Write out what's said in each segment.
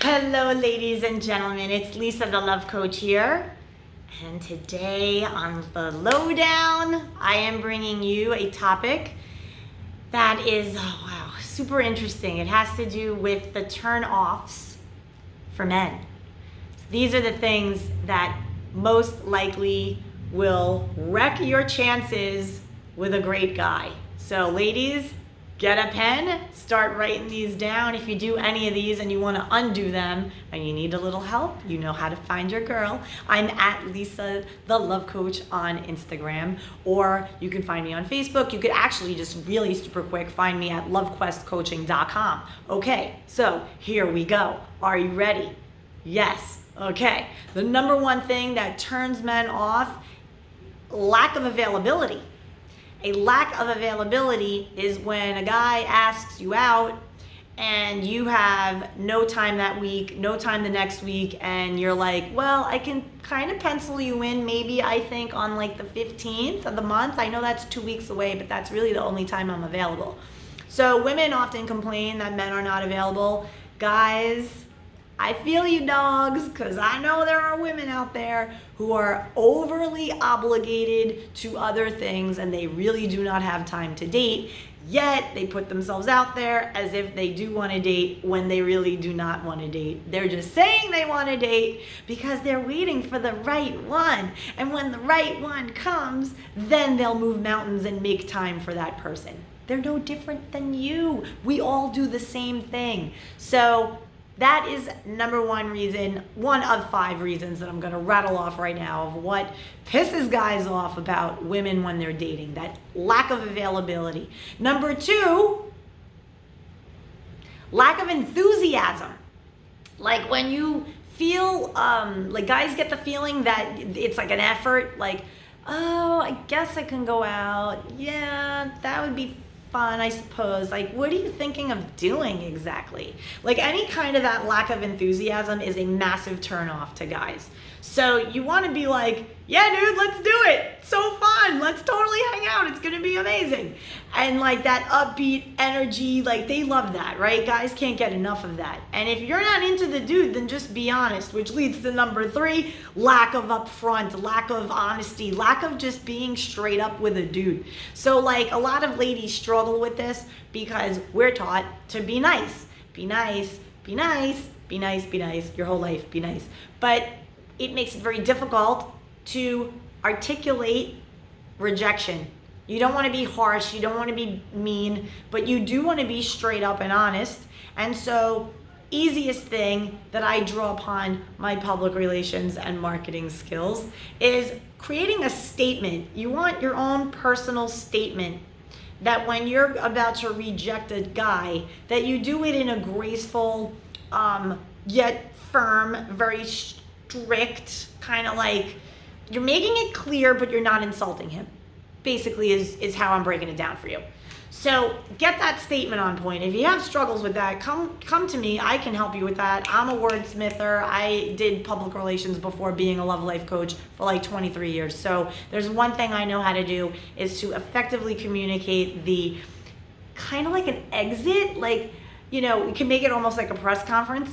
Hello, ladies and gentlemen. It's Lisa, the Love Coach here. And today on the Lowdown, I am bringing you a topic that is, super interesting. It has to do with the turn-offs for men. These are the things that most likely will wreck your chances with a great guy. So ladies, get a pen, start writing these down. If you do any of these and you want to undo them and you need a little help, you know how to find your girl. I'm at Lisa, the Love Coach on Instagram, or you can find me on Facebook. You could actually just really super quick find me at LoveQuestCoaching.com. Okay, so here we go. Are you ready? Yes. Okay. The number one thing that turns men off, lack of availability. A lack of availability is when a guy asks you out and you have no time that week, no time the next week, and you're like, well, I can kind of pencil you in maybe, I think, on like the 15th of the month. I know that's 2 weeks away, but that's really the only time I'm available. So women often complain that men are not available. Guys, I feel you, dogs, because I know there are women out there who are overly obligated to other things and they really do not have time to date, yet they put themselves out there as if they do want to date when they really do not want to date. They're just saying they want to date because they're waiting for the right one. And when the right one comes, then they'll move mountains and make time for that person. They're no different than you. We all do the same thing. So that is number one reason, one of 5 reasons that I'm going to rattle off right now of what pisses guys off about women when they're dating, that lack of availability. Number 2, lack of enthusiasm. Like when you feel, like guys get the feeling that it's like an effort, like, oh, I guess I can go out. Yeah, that would be fun, I suppose. Like, what are you thinking of doing exactly? Like any kind of that lack of enthusiasm is a massive turnoff to guys. So you want to be like, yeah, dude, let's do it. So fun. Let's totally hang out. It's going to be amazing. And like that upbeat energy, like they love that, right? Guys can't get enough of that. And if you're not into the dude, then just be honest, which leads to number 3, lack of upfront, lack of honesty, lack of just being straight up with a dude. So like a lot of ladies struggle with this because we're taught to be nice, be nice, be nice, be nice, be nice, your whole life, be nice. But it makes it very difficult to articulate rejection. You don't want to be harsh, you don't want to be mean, but you do want to be straight up and honest. And so, easiest thing that I draw upon my public relations and marketing skills is creating a statement. You want your own personal statement that when you're about to reject a guy, that you do it in a graceful, yet firm, very strict, kind of like you're making it clear, but you're not insulting him. Basically is how I'm breaking it down for you. So get that statement on point. If you have struggles with that, come to me. I can help you with that. I'm a wordsmither. I did public relations before being a love life coach for like 23 years. So there's one thing I know how to do is to effectively communicate the kind of like an exit. Like, you know, we can make it almost like a press conference.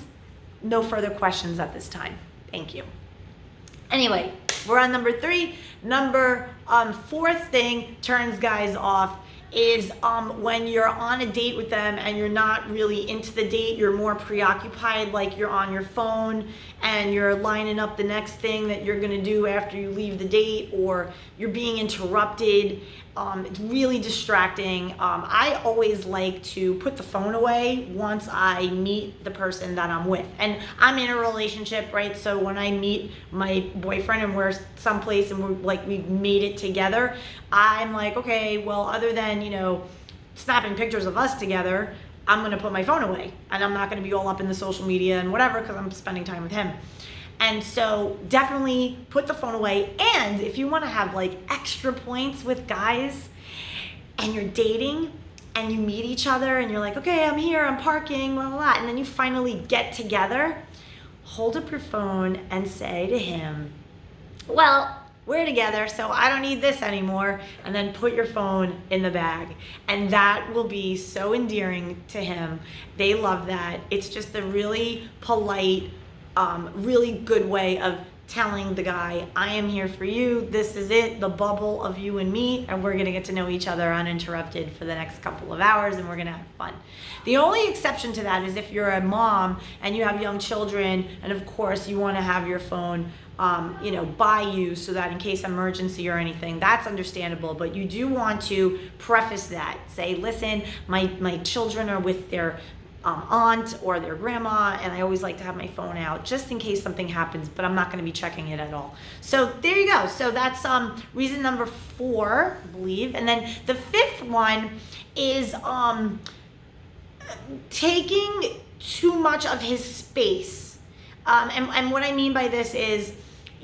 No further questions at this time. Thank you. Anyway, we're on number 3. Number 4th thing turns guys off is when you're on a date with them and you're not really into the date, you're more preoccupied, like you're on your phone and you're lining up the next thing that you're gonna do after you leave the date, or you're being interrupted. It's really distracting. I always like to put the phone away once I meet the person that I'm with. And I'm in a relationship, right? So when I meet my boyfriend and we're someplace and we've made it together, I'm like, okay, well, other than, you know, snapping pictures of us together, I'm gonna put my phone away and I'm not gonna be all up in the social media and whatever because I'm spending time with him. And so definitely put the phone away. And if you want to have like extra points with guys and you're dating and you meet each other and you're like, okay, I'm here, I'm parking, blah, blah, blah. And then you finally get together, hold up your phone and say to him, well, we're together, so I don't need this anymore, and then put your phone in the bag. And that will be so endearing to him. They love that. It's just a really polite, really good way of telling the guy, I am here for you. This is it, the bubble of you and me, and we're gonna get to know each other uninterrupted for the next couple of hours, and we're gonna have fun. The only exception to that is if you're a mom and you have young children, and of course you wanna have your phone by you so that in case emergency or anything, that's understandable. But you do want to preface that. Say, listen, my children are with their aunt or their grandma, and I always like to have my phone out just in case something happens, but I'm not going to be checking it at all. So there you go. So that's reason number 4, I believe. And then the 5th one is taking too much of his space. And what I mean by this is,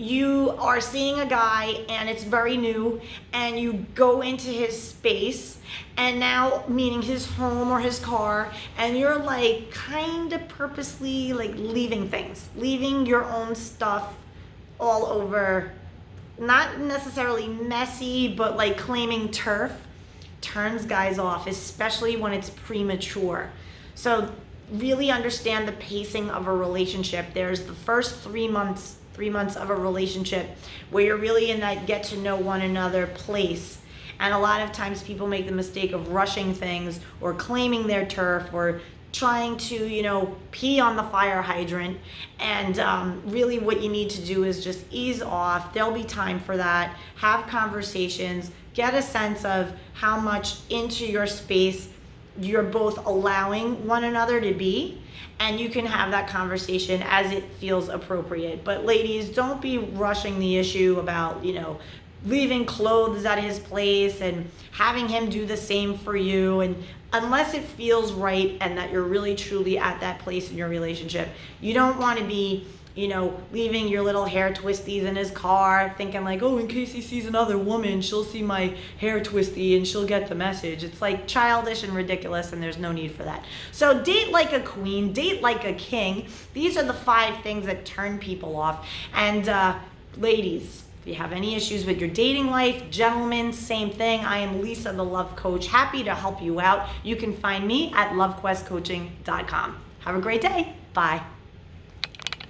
you are seeing a guy and it's very new, and you go into his space, and now, meaning his home or his car, and you're like kind of purposely like leaving your own stuff all over, not necessarily messy, but like claiming turf, turns guys off, especially when it's premature. So really understand the pacing of a relationship. There's the first 3 months of a relationship where you're really in that get to know one another place. And a lot of times people make the mistake of rushing things or claiming their turf or trying to, pee on the fire hydrant. And really what you need to do is just ease off. There'll be time for that. Have conversations. Get a sense of how much into your space you're both allowing one another to be. And you can have that conversation as it feels appropriate. But ladies, don't be rushing the issue about, leaving clothes at his place and having him do the same for you. And unless it feels right and that you're really truly at that place in your relationship, you don't want to be, leaving your little hair twisties in his car thinking like, oh, in case he sees another woman, she'll see my hair twisty and she'll get the message. It's like childish and ridiculous, and there's no need for that. So date like a queen, date like a king. These are the 5 things that turn people off. And ladies, if you have any issues with your dating life, gentlemen, same thing. I am Lisa, the Love Coach, happy to help you out. You can find me at lovequestcoaching.com. Have a great day. Bye.